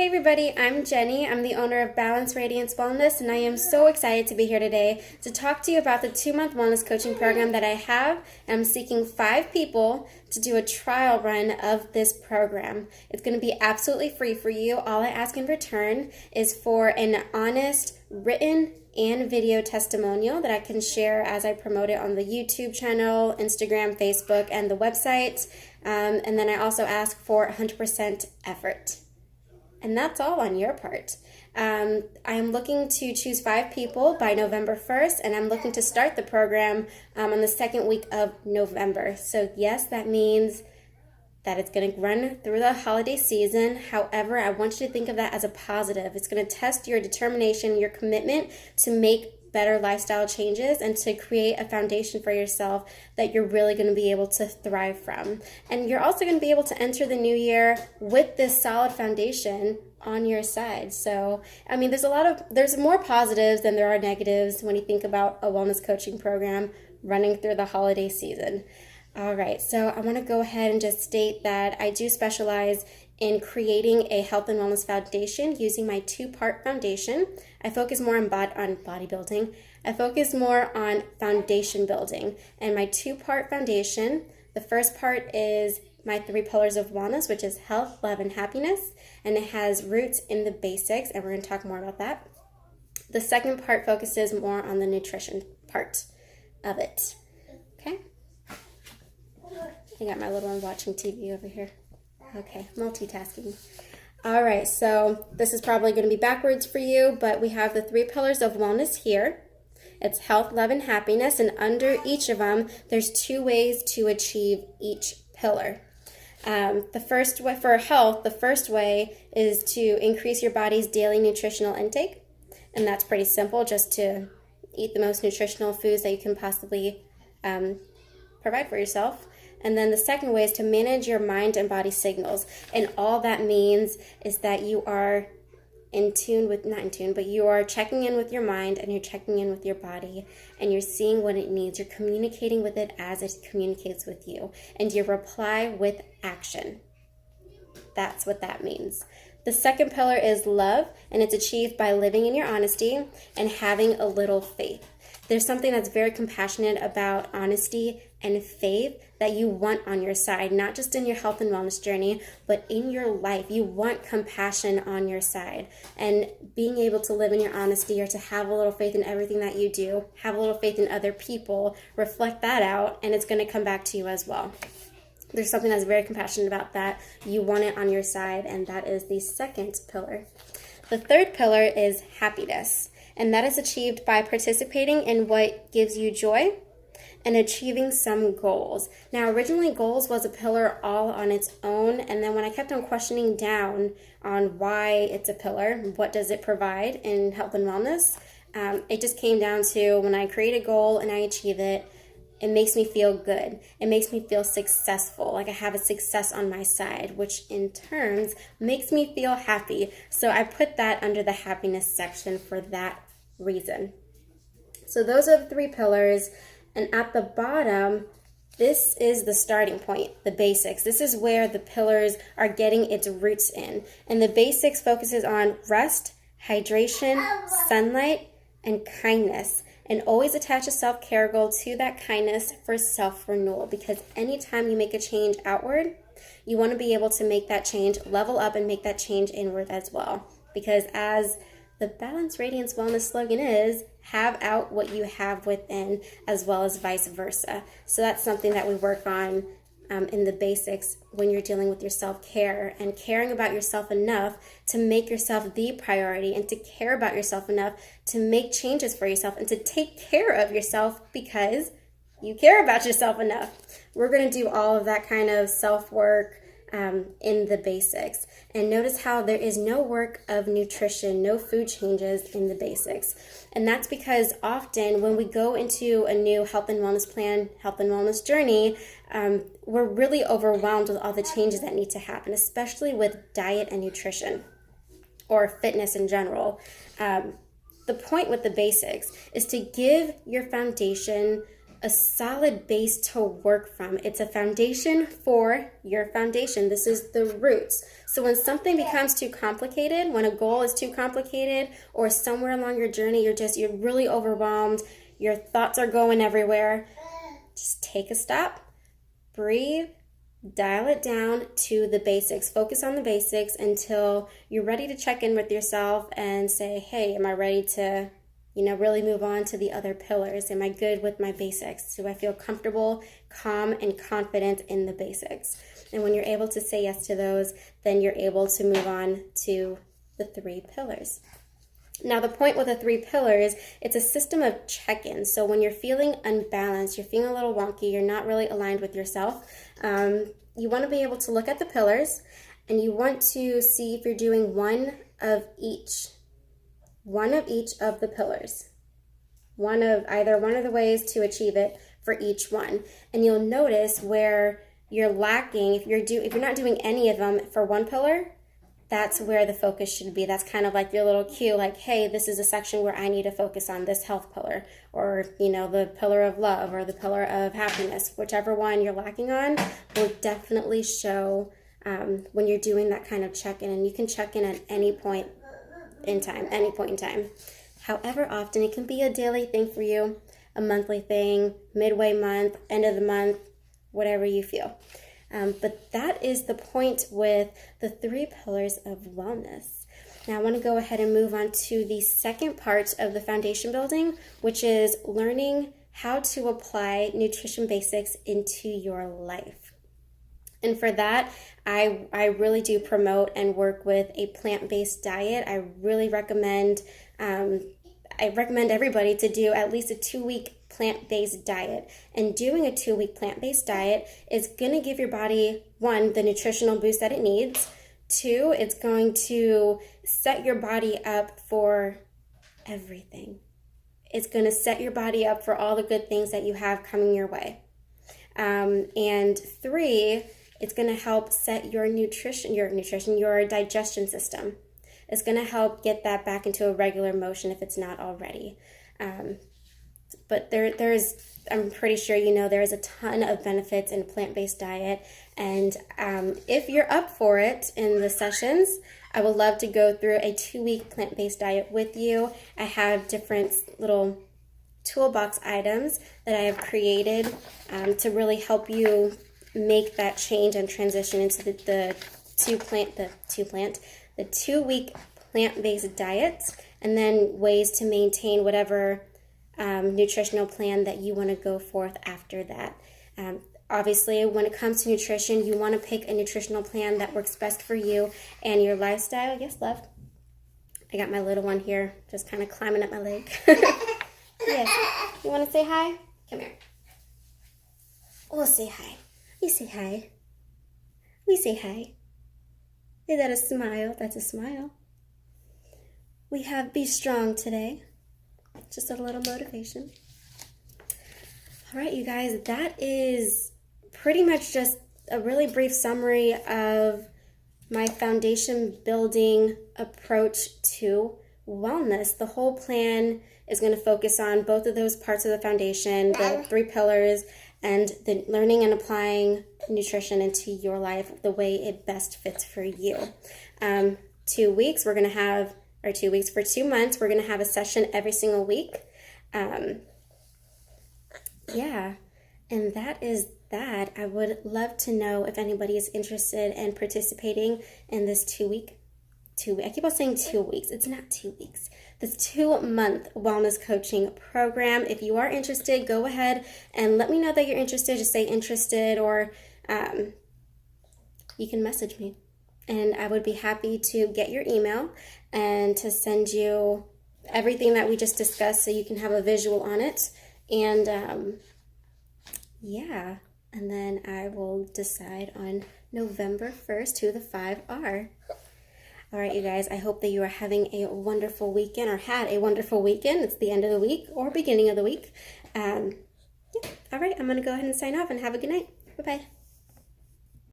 Hey everybody, I'm Jenny. I'm the owner of Balance Radiance Wellness, and I am so excited to be here today to talk to you about the 2-month wellness coaching program that I have. I'm seeking 5 people to do a trial run of this program. It's going to be absolutely free for you. All I ask in return is for an honest, written, and video testimonial that I can share as I promote it on the YouTube channel, Instagram, Facebook, and the website. And then I also ask for 100% effort. And that's all on your part. I'm looking to choose 5 people by November 1st, and I'm looking to start the program on the second week of November. So yes, that means that it's going to run through the holiday season. However, I want you to think of that as a positive. It's going to test your determination, your commitment to make better lifestyle changes and to create a foundation for yourself that you're really going to be able to thrive from. And you're also going to be able to enter the new year with this solid foundation on your side. So, I mean, there's more positives than there are negatives when you think about a wellness coaching program running through the holiday season. All right, so I want to go ahead and just state that I do specialize in creating a health and wellness foundation using my 2-part foundation. I focus more on bodybuilding. I focus more on foundation building. And my 2-part foundation, the first part is my 3 pillars of wellness, which is health, love, and happiness. And it has roots in the basics, and we're going to talk more about that. The second part focuses more on the nutrition part of it. Okay? I got my little one watching TV over here. Okay, multitasking. All right, so this is probably going to be backwards for you, but we have the 3 pillars of wellness here. It's health, love, and happiness, and under each of them, there's 2 ways to achieve each pillar. The first way for health, the first way is to increase your body's daily nutritional intake, and that's pretty simple, just to eat the most nutritional foods that you can possibly provide for yourself. And then the second way is to manage your mind and body signals. And all that means is that you are you are checking in with your mind and you're checking in with your body and you're seeing what it needs. You're communicating with it as it communicates with you. And you reply with action. That's what that means. The second pillar is love, and it's achieved by living in your honesty and having a little faith. There's something that's very compassionate about honesty and faith that you want on your side, not just in your health and wellness journey, but in your life. You want compassion on your side. And being able to live in your honesty, or to have a little faith in everything that you do, have a little faith in other people, reflect that out, and it's going to come back to you as well. There's something that's very compassionate about that. You want it on your side, and that is the second pillar. The third pillar is happiness. And that is achieved by participating in what gives you joy and achieving some goals. Now, originally goals was a pillar all on its own, and then when I kept on questioning down on why it's a pillar, what does it provide in health and wellness, it just came down to when I create a goal and I achieve it, it makes me feel good. It makes me feel successful, like I have a success on my side, which in turns makes me feel happy. So I put that under the happiness section for that reason. So those are the 3 pillars, and at the bottom, this is the starting point, the basics. This is where the pillars are getting its roots in. And the basics focuses on rest, hydration, sunlight, and kindness. And always attach a self-care goal to that kindness for self-renewal, because anytime you make a change outward, you want to be able to make that change, level up, and make that change inward as well. Because as the Balance Radiance Wellness slogan is, have out what you have within, as well as vice versa. So that's something that we work on in the basics when you're dealing with your self-care and caring about yourself enough to make yourself the priority, and to care about yourself enough to make changes for yourself and to take care of yourself because you care about yourself enough. We're going to do all of that kind of self-work in the basics. And notice how there is no work of nutrition, no food changes in the basics. And that's because often when we go into a new health and wellness plan, health and wellness journey, we're really overwhelmed with all the changes that need to happen, especially with diet and nutrition or fitness in general. The point with the basics is to give your foundation a solid base to work from. It's a foundation for your foundation. This is the roots. So when something becomes too complicated, when a goal is too complicated, or somewhere along your journey you're really overwhelmed, your thoughts are going everywhere, just take a stop, breathe, dial it down to the basics. Focus on the basics until you're ready to check in with yourself and say, hey, am I ready to really move on to the other pillars? Am I good with my basics? Do I feel comfortable, calm, and confident in the basics? And when you're able to say yes to those, then you're able to move on to the 3 pillars. Now, the point with the 3 pillars, it's a system of check-ins. So when you're feeling unbalanced, you're feeling a little wonky, you're not really aligned with yourself, you want to be able to look at the pillars, and you want to see if you're doing one of each of the pillars, either one of the ways to achieve it for each one. And you'll notice where you're lacking. If you're not doing any of them for one pillar, that's where the focus should be. That's kind of like your little cue, like, hey, this is a section where I need to focus on this health pillar, or the pillar of love, or the pillar of happiness. Whichever one you're lacking on will definitely show when you're doing that kind of check-in. And you can check in at any point in time. However often, it can be a daily thing for you, a monthly thing, midway month, end of the month, whatever you feel. But that is the point with the 3 pillars of wellness. Now I want to go ahead and move on to the second part of the foundation building, which is learning how to apply nutrition basics into your life. And for that, I really do promote and work with a plant-based diet. I really recommend everybody to do at least a 2-week plant-based diet. And doing a 2-week plant-based diet is going to give your body, 1, the nutritional boost that it needs. 2, it's going to set your body up for everything. It's going to set your body up for all the good things that you have coming your way. And 3, it's going to help set your digestion system. It's going to help get that back into a regular motion if it's not already. But I'm pretty sure there is a ton of benefits in a plant-based diet. And if you're up for it in the sessions, I would love to go through a 2-week plant-based diet with you. I have different little toolbox items that I have created to really help you make that change and transition into the 2-week plant-based diet, and then ways to maintain whatever nutritional plan that you want to go forth after that. Obviously, when it comes to nutrition, you want to pick a nutritional plan that works best for you and your lifestyle. Yes, love. I got my little one here just kind of climbing up my leg. Yes. You want to say hi? Come here. We'll say hi. You say hi. We say hi. Is that a smile? That's a smile. We have Be Strong today. Just a little motivation. All right, you guys, that is pretty much just a really brief summary of my foundation building approach to wellness. The whole plan is going to focus on both of those parts of the foundation, the 3 pillars, and the learning and applying nutrition into your life the way it best fits for you. 2 weeks, we're going to have, or 2 weeks, for 2 months, we're going to have a session every single week. And that is that. I would love to know if anybody is interested in participating in this 2-week. I keep on saying 2 weeks. It's not 2 weeks. This 2-month wellness coaching program. If you are interested, go ahead and let me know that you're interested. Just say interested, or you can message me. And I would be happy to get your email and to send you everything that we just discussed so you can have a visual on it. And and then I will decide on November 1st who the 5 are. All right, you guys, I hope that you are having a wonderful weekend, or had a wonderful weekend. It's the end of the week or beginning of the week. All right, I'm going to go ahead and sign off, and have a good night. Bye-bye.